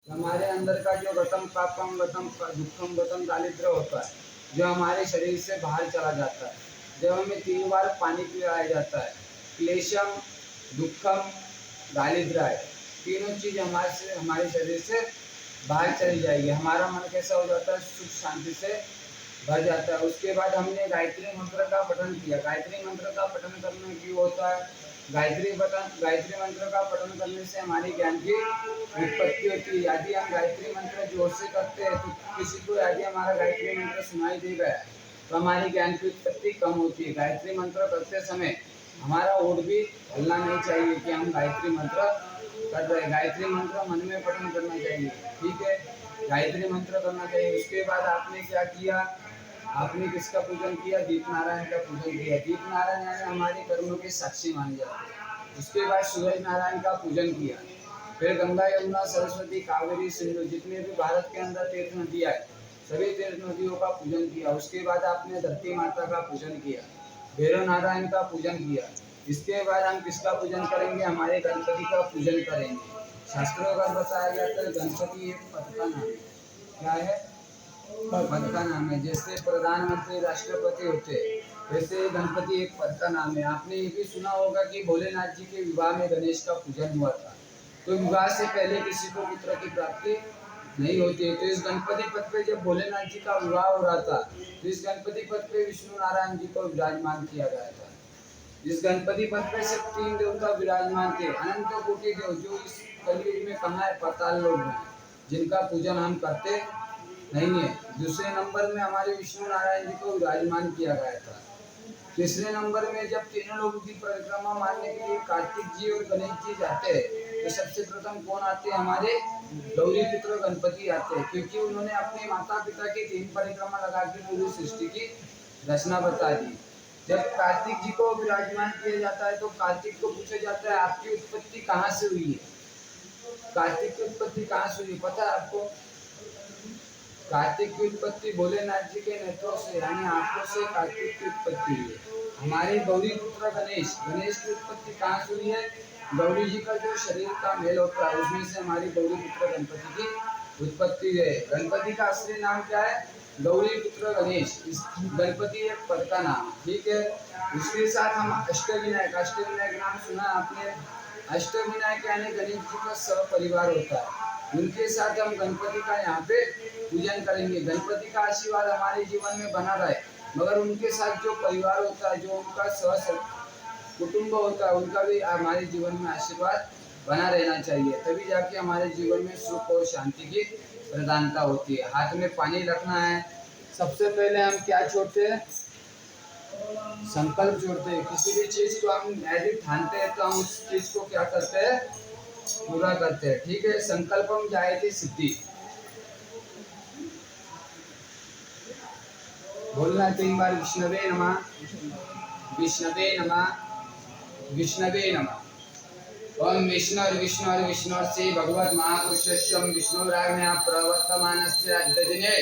हमारे अंदर का जो गतम पापम गतम दुखम गतम दारिद्र्य होता है, जो हमारे शरीर से बाहर चला जाता है, जब हमें 3 बार पानी पिलाया जाता है, क्लेशम, दुखम, दारिद्र्य, तीनों चीज़ हमारे शरीर से बाहर चली जाएगी। हमारा मन कैसा हो जाता है, सुख शांति से भर जाता है। उसके बाद हमने गायत्री मंत्र का पठन किया। गायत्री मंत्र का पठन करने क्यों होता है? गायत्री मंत्र का पठन करने से हमारी ज्ञान की उत्पत्ति होती है। यदि हम गायत्री मंत्र जोर से करते हैं तो किसी को यदि हमारा गायत्री मंत्र सुनाई दे गया तो हमारी ज्ञान की उत्पत्ति कम होती है। गायत्री मंत्र करते समय हमारा ओठ भी हिलना नहीं चाहिए कि हम गायत्री मंत्र कर रहे हैं। गायत्री मंत्र मन में पठन करना चाहिए, ठीक है। गायत्री मंत्र करना चाहिए। उसके बाद आपने क्या किया? आपने किसका पूजन किया? दीप नारायण का पूजन किया। दीप नारायण यानी हमारे कर्मों के साक्षी माने जाते हैं। उसके बाद सूरज नारायण का पूजन किया। फिर गंगा, यमुना, सरस्वती, कावेरी, सिंधु, जितने भी भारत के अंदर तीर्थ नदियाँ है, सभी तीर्थ नदियों का पूजन किया। उसके बाद आपने धरती माता का पूजन किया, भैरव नारायण का पूजन किया। इसके बाद हम किसका पूजन करेंगे? हमारे गणपति का पूजन करेंगे। शास्त्रों का बताया जाता है गणपति एक पद का नाम है। क्या है? पद का नाम है। जैसे प्रधानमंत्री, राष्ट्रपति होते हैं, वैसे गणपति एक पद का नाम है। आपने ये भी सुना होगा कि भोलेनाथ जी के विवाह में गणेश का पूजन हुआ था। तो विवाह से पहले किसी को पुत्र की प्राप्ति नहीं होती है। तो इस गणपति पद पे जब भोलेनाथ जी का विवाह हो रहा था, तो इस गणपति पद पे विष्णु नारायण जी को विराजमान किया गया था। इस गणपति पद पे सिर्फ 3 देवता विराजमान थे। अनंत कोटि देव जो इस कलयुग में कहाँ है? पाताल लोक में, जिनका पूजन हम करते नहीं है। दूसरे नंबर में हमारे विष्णु नारायण जी को विराजमान किया गया था। तीसरे नंबर में जब तीनों लोगों की परिक्रमा मारने के लिए कार्तिक जी और गणेश जी जाते हैं, तो सबसे प्रथम कौन आते हैं? हमारे गौरी पुत्र गणपति आते हैं, क्योंकि उन्होंने अपने माता पिता की 3 परिक्रमा लगा के पूरी सृष्टि की रचना बता दी। जब कार्तिक जी को विराजमान किया जाता है तो कार्तिक को पूछा जाता है आपकी उत्पत्ति कहाँ से हुई है? कार्तिक की उत्पत्ति कहाँ से हुई पता है आपको? कार्तिक की उत्पत्ति भोलेनाथ जी के नेत्रों से यानी आंखों से कार्तिक की उत्पत्ति हुई है। हमारे गौरी पुत्र गणेश, गणेश की उत्पत्ति कहाँ से हुई है? गौरी जी का जो शरीर का मेल होता है उसमें से हमारी गौरी पुत्र गणपति की उत्पत्ति है। गणपति का असली नाम क्या है? गौरी पुत्र गणेश। इस गणपति एक पद का नाम, ठीक है। इसके साथ हम अष्टविनायक, अष्टविनायक नाम सुना आपने? अष्टविनायक यानी गणेश जी का सब परिवार होता है, उनके साथ हम गणपति का यहाँ पे पूजन करेंगे। गणपति का आशीर्वाद हमारे जीवन में बना रहे, मगर उनके साथ जो परिवार होता है, जो उनका कुटुंब होता है, उनका भी हमारे जीवन में आशीर्वाद बना रहना चाहिए। तभी जाके हमारे जीवन में सुख और शांति की प्रधानता होती है। हाथ में पानी रखना है। सबसे पहले हम क्या छोड़ते हैं? संकल्प जोड़ते हैं। किसी भी चीज को हम यदि ठानते हैं तो हम उस चीज को क्या करते हैं? पूरा करते हैं, ठीक है। संकल्पम जायते सिद्धि, बोलना 3 बार। विष्णवे नमः, विष्णवे नमः, विष्णवे नमः। ओम विष्णु से भगवत महापुरुषस्यम विष्णुराज्ञया प्रवर्तमानस्य अद्य दिने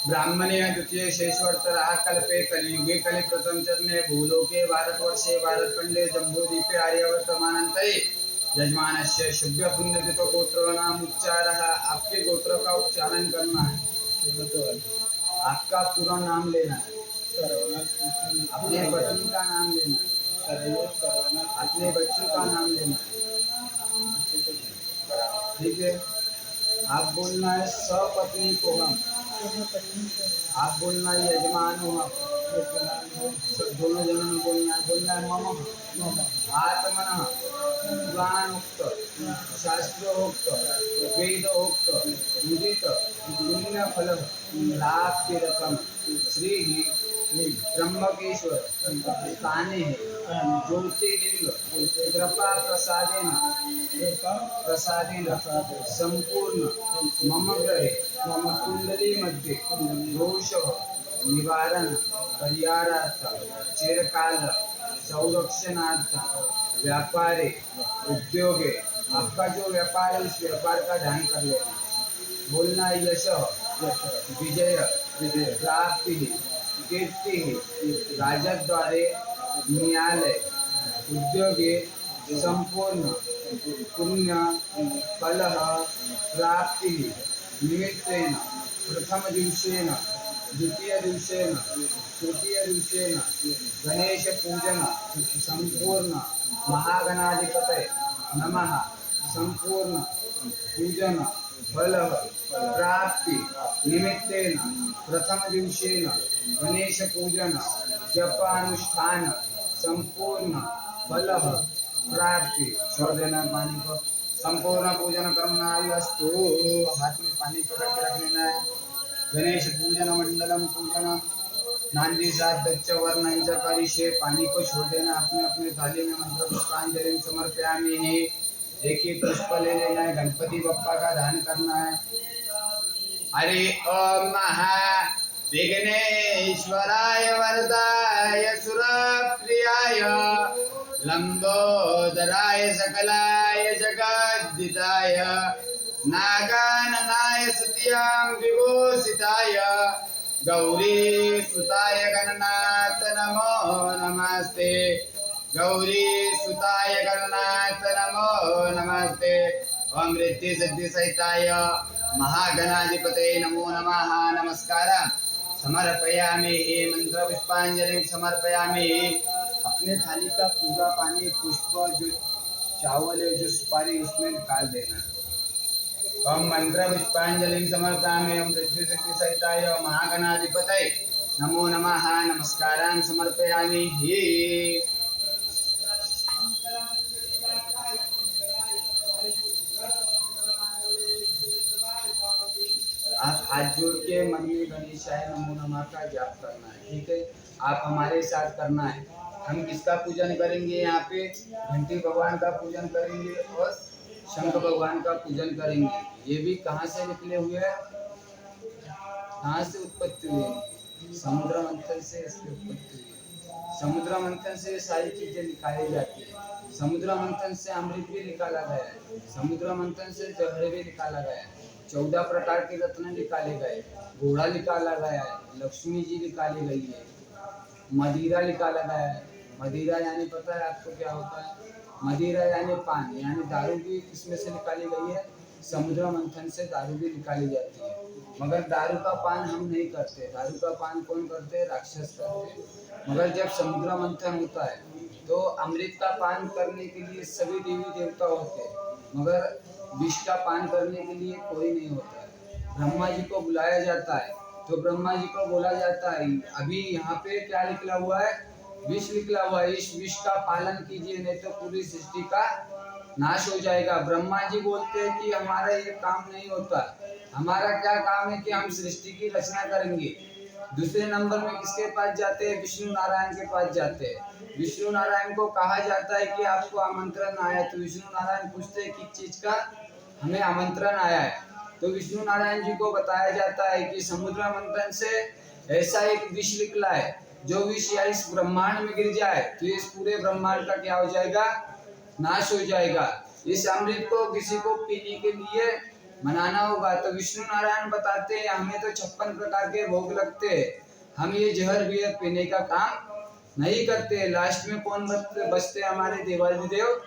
ब्राह्मणे द्वितीय शेषवर्तराः कल्पे कलियुगे कलिप्रथम चरणे भूलोके भारतवर्षे भारतखंडे जम्बूद्वीपे आर्यावर्तमानन्ते यजमानस्य शुभ्य पुण्यतिथो गोत्रोणाम उच्चारः। आपके गोत्र का उच्चारण करना है, आपका पूरा नाम लेना है, अपने पत्नी का नाम लेना है, अपने बच्चों का नाम लेना है, ठीक है। आप बोलना है सपत्नी को हम, आप बोलना है यजमान हो हम, दोनों जनों में बोलना है मम आत्मन पुराणोक्त शास्त्रोक्त वेदोक्त उदित पुण्य फल लाभ के रकम श्री त्र्यंबकेश्वर स्थाने ज्योतिर्लिंग कृपा प्रसादेन संपूर्ण मम ग्रहे मम कुंडली मध्ये दोष निवारण परिहारार्थ चिरकाल संरक्षणार्थ व्यापारे उद्योगे, आपका जो व्यापार है उस व्यापार का ध्यान कर लेना। बोलना है यश विजय प्राप्ति कीर्ति राजद्वारे न्यायालय उद्योगे संपूर्ण पुण्य फलः प्राप्ति निमित्तेन प्रथम दिवसेन द्वितीय दिवसेन तृतीय दिवसेन गणेश पूजन संपूर्ण महागणाधिपतये नमः संपूर्ण पूजन फल प्राप्ति निमित्तेन प्रथम दिवसेन गणेश पूजन जप अनुष्ठान संपूर्ण फल प्राप्ति। छोड़ देना पानी को। संपूर्ण पूजन कर्मणास्तु। हाथ में पानी पकड़ के रख लेना है। गणेश पूजन मंडलम पूजन नांदी साधच्च वर्णं च करिष्ये। पानी को छोड़ देना। अपने अपने थाली में मंत्र पुष्पांजलि समर्पयामि। एक ही पुष्प ले लेना है। गणपति बप्पा का ध्यान करना है। हरि ओम महा विघ्नेश्वराय वरदाय सुरप्रियाय लंबोदराय सकलाय जगद्दिताय नागाननाय स्तुत्यां विभूषिताय गौरी सुताय गणनाथ नमो नमस्ते। गौरी सुताय गणनाथ नमो नमस्ते। ओम रिद्धि सिद्धि सहिताय महागणाधिपतये नमो नमः। नमस्कार समर्पयामि। मंत्र पुष्पांजलि समर्पयामि। अपने थाली का पूरा पानी पुष्प जो चावल है जो सुपारी उसमें निकाल देना। ओम मंत्र पुष्पांजलि समर्पयामि। ओम रिद्धि सिद्धि सहिताय महागणाधिपतये नमो नमः। नमस्कारान् समर्पयामि। आप हाथ जोड़ के मन में गणेशाय नमो नमः का जाप करना है। ठीक है, आप हमारे साथ करना है। हम किसका पूजन करेंगे? यहाँ पे घंटी भगवान का पूजन करेंगे और शंख भगवान का पूजन करेंगे। ये भी कहाँ से निकले हुए हैं? कहाँ से उत्पत्ति हुई? समुद्र मंथन से इसकी उत्पत्ति हुई। समुद्र मंथन से सारी चीजें निकाली जाती है। समुद्र मंथन से अमृत भी निकाला गया है। समुद्र मंथन से जहर भी निकाला गया है। 14 प्रकार के रत्न निकाले गए। घोड़ा निकाला गया है। लक्ष्मी जी निकाली गई है। मदिरा निकाला गया है। मदिरा यानी पता है आपको क्या होता है? मदिरा यानी पान, यानी दारू भी इसमें से निकाली गई है। समुद्र मंथन से दारू भी निकाली जाती है। मगर दारू का पान हम नहीं करते। दारू का पान कौन करते? राक्षस करते। मगर जब समुद्र मंथन होता है तो अमृत का पान करने के लिए सभी देवी देवता होते हैं, मगर विष का पान करने के लिए कोई नहीं होता है। ब्रह्मा जी को बुलाया जाता है तो ब्रह्मा जी को बोला जाता है अभी यहाँ पे क्या निकला हुआ है? विष निकला हुआ है। इस विष का पालन कीजिए नहीं तो पूरी सृष्टि का नाश हो जाएगा। ब्रह्मा जी बोलते हैं कि हमारा ये काम नहीं होता। हमारा क्या काम है कि हम सृष्टि की रचना करेंगे। दूसरे नंबर में किसके पास जाते हैं? विष्णु नारायण के पास जाते हैं। विष्णु नारायण को कहा जाता है कि आपको आमंत्रण आया, तो विष्णु नारायण पूछते हैं किस चीज का? हमें आमंत्रण आया है। तो विष्णु नारायण जी को बताया जाता है कि समुद्र मंथन से ऐसा एक विष निकला है, जो विष या इस ब्रह्मांड में गिर जाए तो इस पूरे ब्रह्मांड का क्या हो जाएगा? नाश हो जाएगा। इस अमृत को किसी को पीने के लिए मनाना होगा। तो विष्णु नारायण बताते हैं हमें तो 56 प्रकार के भोग लगते हैं, हम ये जहर भी पीने का काम नहीं करते। लास्ट में कौन बचते? हमारे देवाधिदेव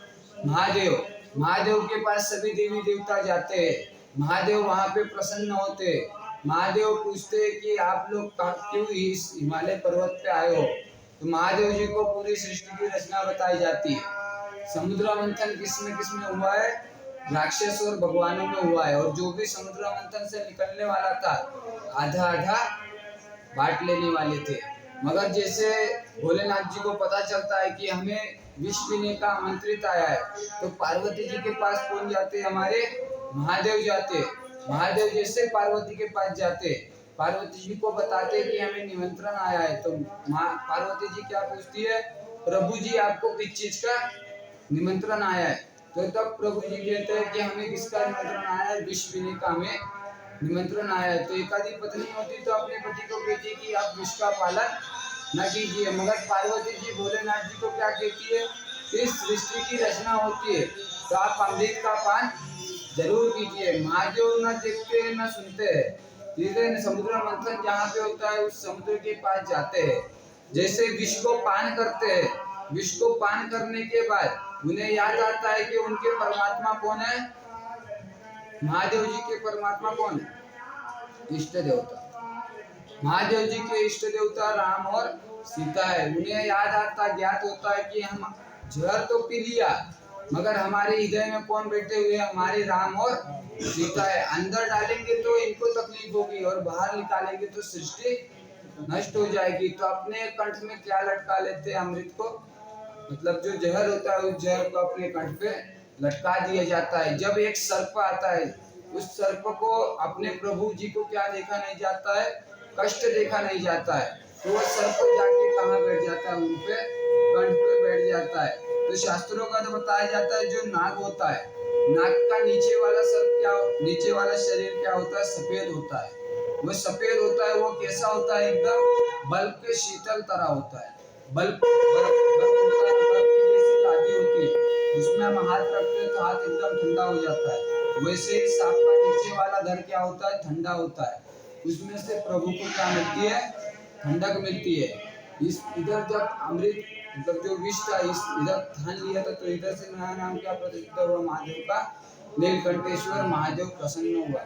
महादेव। महादेव के पास सभी देवी देवता जाते हैं। महादेव वहाँ पे प्रसन्न होते। महादेव पूछते हैं कि आप लोग क्यों इस हिमालय पर्वत पे आए हो? तो महादेव जी को पूरी सृष्टि की रचना बताई जाती है। समुद्र मंथन किसमें हुआ है? राक्षस और भगवानों में हुआ है। और जो भी समुद्र मंथन से निकलने वाला था आधा आधा बांट लेने वाले थे। मगर जैसे भोलेनाथ जी को पता चलता है कि हमें विष पीने का आमंत्रित आया है, तो पार्वती जी के पास कौन जाते? हमारे महादेव जाते। महादेव जैसे पार्वती के पास जाते, पार्वती जी को बताते कि हमें निमंत्रण आया है। तो पार्वती जी क्या पूछती है? प्रभु जी आपको किस चीज का निमंत्रण आया है? तो तब प्रभु जी कहते हैं कि हमें किसका निमंत्रण आया है? विष पीने का हमें निमंत्रण आया है। तो एकाधी पत्नी होती तो अपने पति को कहती कि आप विष का पालन न कीजिए। मगर पार्वती जी भोलेनाथ जी को क्या कहती है? इस सृष्टि की रचना होती है तो आप अमृत का पान जरूर कीजिए। महादेव न देखते न सुनते हैं। धीरे समुद्र मंथन जहाँ पे होता है उस समुद्र के पास जाते हैं। जैसे विष को पान करते हैं, विष को पान करने के बाद उन्हें याद आता है कि उनके परमात्मा कौन है, महादेव जी के परमात्मा कौन है, इष्ट देवता। महादेव जी के इष्ट देवता राम और सीता है। उन्हें याद आता, ज्ञात होता है कि हम जहर तो पी लिया, मगर हमारे हृदय में कौन बैठे हुए हैं, हमारे राम और सीता है। अंदर डालेंगे तो इनको तकलीफ होगी और बाहर निकालेंगे तो सृष्टि नष्ट हो जाएगी। तो अपने कंठ में क्या लटका लेते हैं, अमृत को, मतलब जो जहर होता है उस जहर को अपने कंठ पे लटका दिया जाता है। जब एक सर्प आता है, उस सर्प को अपने प्रभु जी को क्या देखा नहीं जाता है, कष्ट देखा नहीं जाता है, तो वह सर्प जाके कहाँ बैठ जाता है, उन पे कंठ पे बैठ जाता है। तो शास्त्रों का तो बताया जाता है जो नाग होता है, नाग का नीचे वाला सर्प क्या, नीचे वाला शरीर क्या होता है, सफेद होता है। वो सफेद होता है, वो कैसा होता है, एकदम बल्ब के शीतल तरह होता है। बल्ब होता है, बल्ब की जैसी लादी होती है, उसमें हम हाथ रखते हैं तो हाथ एकदम ठंडा हो जाता है। वैसे ही सांप का नीचे वाला घर क्या होता है, ठंडा होता है। उसमें से प्रभु को क्या मिलती है, ठंडक मिलती है। इस इधर जब अमृत, मतलब जो विष था, इस इधर ठान लिया था, तो इधर से नया नाम क्या प्रतिष्ठित हुआ, महादेव का, नीलकंठेश्वर महादेव प्रसन्न हुआ।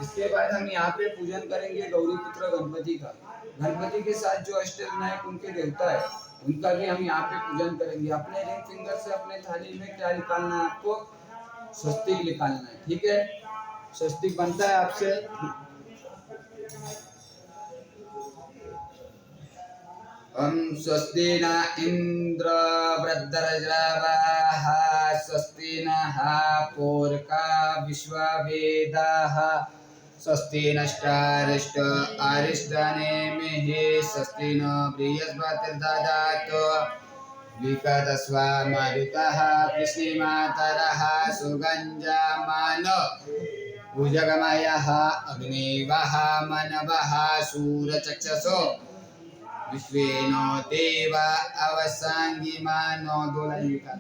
इसके बाद हम यहाँ पे पूजन करेंगे गौरी पुत्र गणपति का। गणपति के साथ जो अष्टविनायक उनके देवता है, उनका भी हम यहाँ पे पूजन करेंगे। अपने रिंग फिंगर से अपने थाली में क्या निकालना है, आपको स्वस्तिक निकालना है, ठीक है। स्वस्तिक बनता है आपसे, स्वस्ति न इंद्र वृद्धरजवः स्वस्ति नः पूर्वा विश्ववेदाः स्वस्ति नष्टारिष्ट अरिष्टनेमिः स्वस्ति न बृहस्पतिर्दधातु विकतस्वा मारुतः कृष्णमातरः सुगञ्जमानो भुजगमयः अग्निवः मनवः सूरचक्षसो विश्वेनो देव अवसांगिमानो। 2 लाइन निकाल।